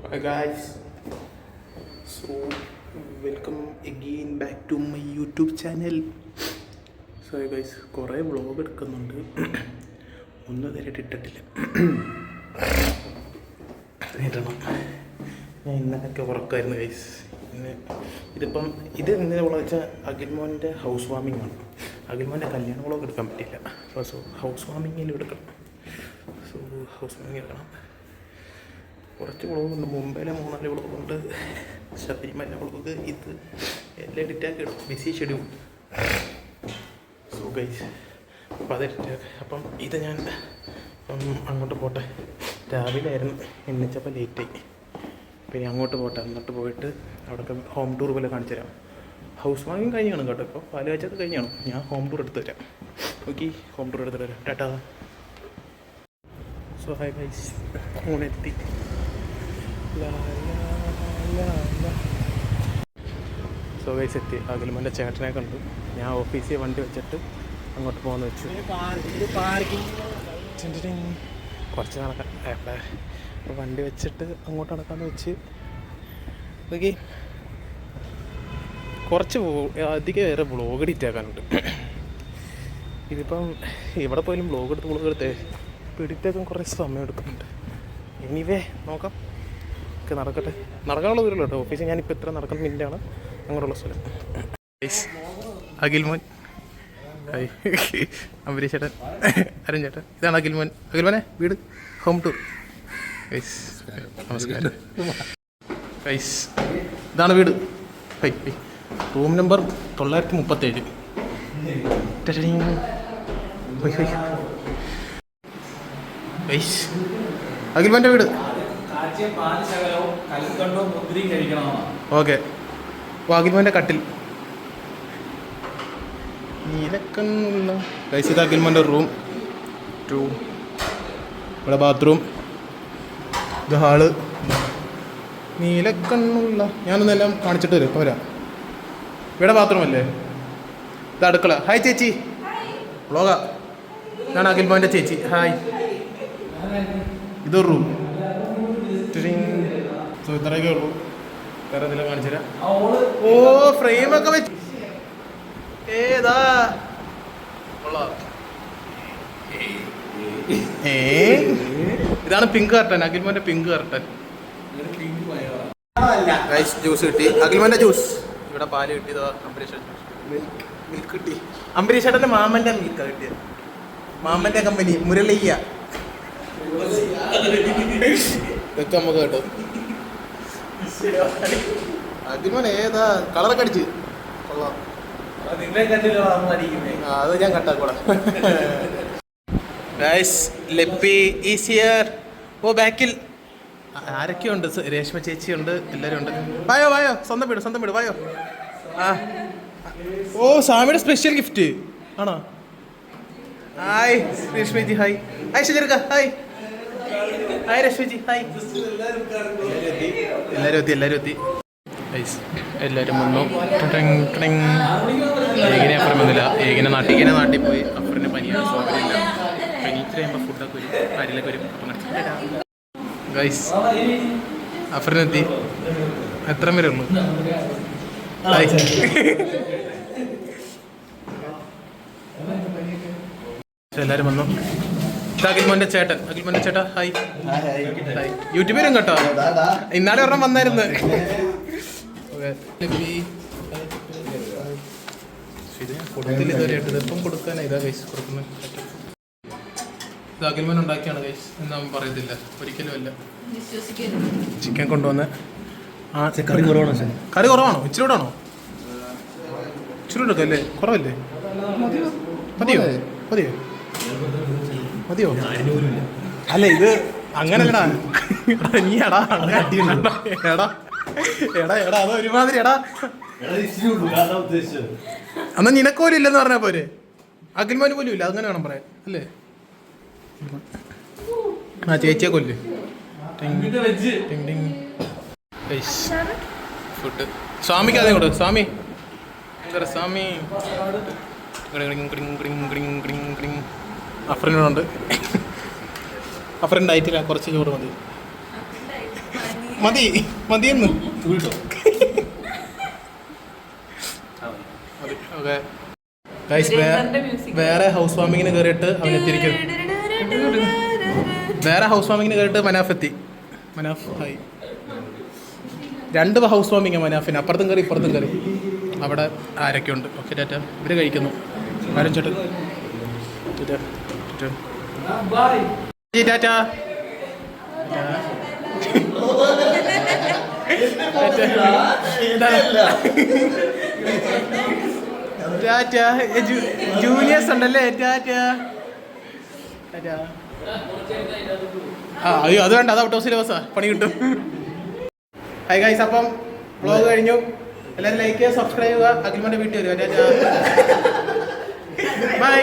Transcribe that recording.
Hi guys, so welcome again back to my YouTube channel. So guys, കുറേ vlog എടുക്കുന്നുണ്ട്, ഒന്നും നേരിട്ട് ഇട്ടിട്ടില്ല. ഇടണം. ഞാൻ ഇന്നൊക്കെ ഉറക്കമായിരുന്നു ഗൈസ്. ഇതിപ്പം ഇന്ന് വ്ളോഗ് വെച്ചാൽ അഖിൽമോൻ്റെ ഹൗസ് വാമിംഗ് ആണ്. അഖിൽമോൻ്റെ കല്യാണ വ്ളോഗ് എടുക്കാൻ പറ്റില്ല. സോ ഹൗസ് വാമിങ്ങിൽ എടുക്കണം. സോ ഹൗസ് വാമിങ് എടുക്കണം. കുറച്ച് വ്ളോഗുണ്ട്, മുംബൈയിലെ 3-4 വ്ളോഗുണ്ട്, ശബരിമല വ്ളോഗ്, ഇത് എല്ലാം എഡിറ്റാക്കി ഇടും, ബിസി ഷെഡ്യൂൾ. സോ ഗൈസ്, അപ്പോൾ അത് എഡിറ്റാക്കി. അപ്പം ഇത് ഞാൻ അങ്ങോട്ട് പോട്ടെ. രാവിലെ ആയിരുന്നു, എണ്ണിച്ചപ്പോൾ ലേറ്റായി. പിന്നെ അങ്ങോട്ട് പോട്ടെ, എന്നിട്ട് പോയിട്ട് അവിടെയൊക്കെ ഹോം ടൂർ പോലെ കാണിച്ചു തരാം. ഹൗസ് വാമിങ് കഴിഞ്ഞാണ് കേട്ടോ, ഇപ്പോൾ പാലുകാച്ചൊക്കെ കഴിഞ്ഞാണ്. ഞാൻ ഹോം ടൂർ എടുത്ത് തരാം. ഓക്കെ, ഹോം ടൂർ എടുത്ത് തരാം. ടാറ്റാ. സോ ഹായ് ഗൈസ്, ഊണെത്തി. സോ ഗൈസ് എത്തി. അഖിൽമോൻ്റെ ചേട്ടനെ കണ്ടു. ഞാൻ ഓഫീസിൽ വണ്ടി വെച്ചിട്ട് അങ്ങോട്ട് പോകുന്ന വെച്ചു. കുറച്ച് നടക്കാം എവിടെ, അപ്പോൾ വണ്ടി വെച്ചിട്ട് അങ്ങോട്ട് നടക്കാമെന്ന് വെച്ച്. ഓക്കെ, കുറച്ച് അധികം വേറെ വ്ളോഗ് എഡിറ്റ് ആക്കാനുണ്ട്. ഇതിപ്പം ഇവിടെ പോയാലും വ്ളോഗ് എടുത്തേ ഇപ്പോൾ എഡിറ്റാക്കാൻ കുറേ സമയം എടുക്കുന്നുണ്ട്. എനിവേ നോക്കാം, ഒക്കെ നടക്കട്ടെ. നടക്കാനുള്ള ദൂരമുള്ളൂ കേട്ടോ. ഓഫീസിൽ ഞാനിപ്പോൾ ഇത്ര നടക്കുന്ന മിനിറ്റാണ് അങ്ങോട്ടുള്ള സ്ഥലം. അഖിൽമോൻ, ഹായ്. അംബരീഷ് ചേട്ടൻ, അരുൺ ചേട്ടൻ, ഇതാണ് അഖിൽമോൻ. അഖിൽമോനെ വീട് ഹോം ടൂർ. ഗൈസ് നമസ്കാരം. ഗൈസ് ഇതാണ് വീട്. Room number 937. ഗൈസ് അഖിൽമോൻ്റെ വീട്. ഓക്കെ, അഖിൽമോൻ്റെ കട്ടിൽ നീലക്കണ്ണുള്ള. ഗൈസ് ഇത് അഖിൽമോൻ്റെ റൂം 2. ഇവിടെ ബാത്റൂം, ഇത് ഹാള്, നീലക്കണ്ണുള്ള. ഞാനൊന്നെല്ലാം കാണിച്ചിട്ട് വരും, ഇപ്പോൾ വരാം. ഇവിടെ ബാത്റൂം അല്ലേ, ഇത് അടുക്കള. ഹായ് ചേച്ചി, വ്ളോഗാ. ഞാൻ അഖിൽമോൻ്റെ ചേച്ചി. ഹായ്. ഇതൊരു റൂം. സോ ഇത്രയൊക്കെ ഉള്ളൂ, വേറെ എന്തെങ്കിലും കാണിച്ചു തരാം. ഓ ഫ്രെയിമൊക്കെ വെച്ച് ഏതാ ഇതാണ് പിങ്ക് കർട്ടൻ, അഖിൽമോൻ്റെ പിങ്ക് കർട്ടൻ. ജ്യൂസ് കിട്ടി, അഖിൽമോൻ്റെ ജ്യൂസ്. ഇവിടെ പാല് കിട്ടിയതോ, അംബരീഷ് മിൽക്ക് കിട്ടി. അംബരീഷ് ചേട്ടൻ്റെ മാമൻ്റെ മിൽക്കാണ് കിട്ടിയത്. മാമൻ്റെ കമ്പനി മുരളിയ. ഇതൊക്കെ നമുക്ക് കേട്ടോ. അഖിൽമോൻ ഏതാ കളറൊക്കെ അടിച്ച് കൊള്ളാം. അത് ഞാൻ കട്ടാക്കൂടാ. Guys Leppi is here. ഓ ബാക്കിൽ ആരൊക്കെയുണ്ട്? രേഷ്മ ചേച്ചിയുണ്ട്, എല്ലാവരും ഉണ്ട്. വായോ വായോ, സ്വന്തം വീട് വായോ. ആ ഓ സ്വാമിയുടെ സ്പെഷ്യൽ ഗിഫ്റ്റ് ആണോ? ഹായ് രേഷ്മജി. ഹായ്. ഹായ് ഷജർക്ക. ഹായ്. ഹായ് രശ്മിജി. ഹായ്. എല്ലാവരും എത്തി. എല്ലാവരും വന്നു. ഏകിനെ അപ്പുറം വന്നില്ല. ഏകിനെ നാട്ടിൽ പോയി. അപ്പുറത്തിന് പനിയാണ്, സൗകര്യമില്ല. പനി ഇച്ചിരി കഴിയുമ്പോൾ ഫുഡൊക്കെ വരും, അരിയിലൊക്കെ വരും. അപ്പം ഗൈസ് അപ്പുറത്തിനെത്തി. എത്ര പേരേ ഉള്ളൂ? എല്ലാവരും വന്നു. അഖിൽമോൻ്റെ ചേട്ടാ. ഹായ്. ഹായ്. യൂട്യൂബിലും കേട്ടോ, ഇന്നാളെ ഒരെണ്ണം വന്നായിരുന്നു. ഇത് കൊടുത്തില്ല ഇതുവരെ. ഇതിപ്പം കൊടുക്കാനാ. ഇതാ ഗൈസ് കൊടുക്കുന്നത്. ഇത് അഖിൽമോൻ ഉണ്ടാക്കിയാണ് ഗൈസ്, എന്നവൻ പറയത്തില്ല ഒരിക്കലും അല്ല. ചിക്കൻ കൊണ്ടുവന്ന്. കറി കുറവാണോ? ഇച്ചിരി കൂടെ ആണോ? ഇച്ചിരി കൂടെ എടുക്കല്ലേ? കുറവല്ലേ? മതിയോ? അല്ല ഇത് അങ്ങനല്ലടാ. നീ എടാ അത് ഒരുമാതിരി. എന്നാ നിനക്കോലും ഇല്ലെന്ന് പറഞ്ഞാൽ പോരെ? അഖിൽമോന് പോലും ഇല്ല, അങ്ങനെ വേണം പറയാൻ അല്ലേ? ആ ചേച്ചിയെ കൊല്ല്. ഫുഡ് സ്വാമിക്ക് അതേ കൂടെ. സ്വാമി അഫ്രനുണ്ട്. അഫ്രൻ ഡയറ്റില്ല, കുറച്ച് ചോറ് മതി. മതിയെന്ന്. ഓക്കെ ഗൈസ്, വേറെ ഹൗസ് വാമിങ്ങിന് കയറിയിട്ട് അവൻ എത്തിയിരിക്കുന്നു. വേറെ ഹൗസ് വാമിങ്ങിന് കയറിയിട്ട് മനാഫ് എത്തി. മനാഫ് ഹായ്. 2 ഹൗസ് വാമിങ്ങാണ് മനാഫിന്. അപ്പുറത്തും കയറി ഇപ്പുറത്തും കയറി. അവിടെ ആരൊക്കെ ഉണ്ട്? ഓക്കെ ടാറ്റ. ഇവർ കഴിക്കുന്നു. ആരും ചേട്ടൻ ടാറ്റ. ടാറ്റ. ജൂനിയേഴ്സ് ഉണ്ടല്ലേ? ടാറ്റ. അയ്യോ അത് വേണ്ട, അത് ഔട്ട് ഓഫ് സിലബസാ, പണി കിട്ടും. ഹായ് ഗൈസ്, അപ്പം വ്ളോഗ് കഴിഞ്ഞു. എല്ലാവരും ലൈക്ക് ചെയ്യുക, സബ്സ്ക്രൈബ് ചെയ്യുക. അഖിൽമോൻ്റെ വീട്ടിൽ വരിക. ടാറ്റ ബൈ.